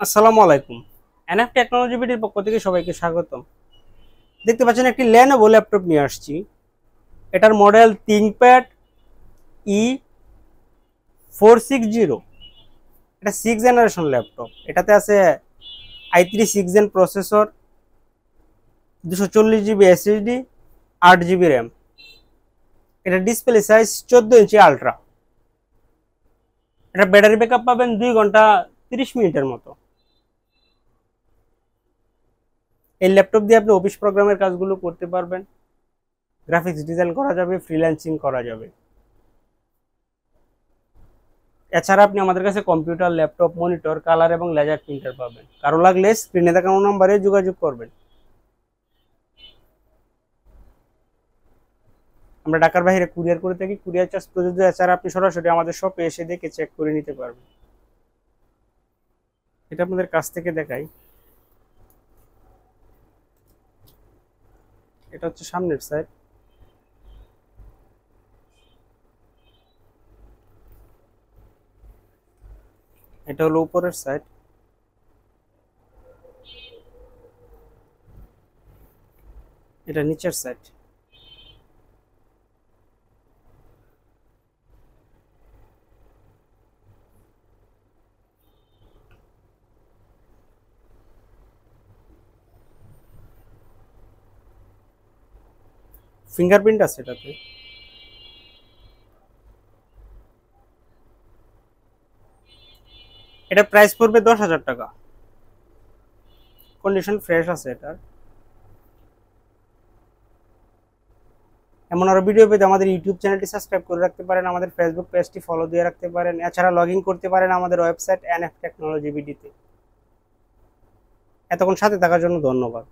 আসসালামু আলাইকুম। NF technology বিডির পক্ষ থেকে সবাইকে স্বাগতম। দেখতে পাচ্ছেন একটি লেনোভো ল্যাপটপ নিয়ে আসছি। এটার মডেল থিংকপ্যাড E460। এটা 6 জেনারেশন ল্যাপটপ। এটাতে আছে i3 6 gen processor, 240 GB SSD, 8 GB RAM. এটা ডিসপ্লে সাইজ 14 ইঞ্চি আলট্রা। এটা ব্যাটারি ব্যাকআপ পাবেন 2 ঘন্টা 30 মিনিটের মতো। এই ল্যাপটপ দিয়ে আপনি অফিস প্রোগ্রামের কাজগুলো করতে পারবেন, গ্রাফিক্স ডিজাইন করা যাবে, ফ্রিল্যান্সিং করা যাবে। এছাড়া আপনি আমাদের কাছে কম্পিউটার, ল্যাপটপ, মনিটর, কালার এবং লেজার প্রিন্টার পাবেন। কারো লাগলে স্ক্রিনে দেখানো নম্বরে যোগাযোগ করবেন। আমরা ঢাকার বাইরে কুরিয়ার করে থাকি, কুরিয়ার চার্জ প্রযোজ্য। এছাড়া আপনি সরাসরি আমাদের শপে এসে দেখে চেক করে নিতে পারবেন। এটা আপনাদের কাছ থেকে দেখাই। এটা হচ্ছে সামনের সাইড, এটা হলো উপরের সাইড, এটা নিচের সাইড। ফিঙ্গারপ্রিন্ট আছে এটাতে। এটা প্রাইস পড়বে 10,000 টাকা। কন্ডিশন ফ্রেশ আছে এটার। এমন আরো ভিডিও পেতে আমাদের ইউটিউব চ্যানেলটি সাবস্ক্রাইব করে রাখতে পারেন, আমাদের ফেসবুক পেজটি ফলো দিয়ে রাখতে পারেন। এছাড়া লগ ইন করতে পারেন আমাদের ওয়েবসাইট এনএফ টেকনোলজি বিডিতে। এতক্ষণ সাথে থাকার জন্য ধন্যবাদ।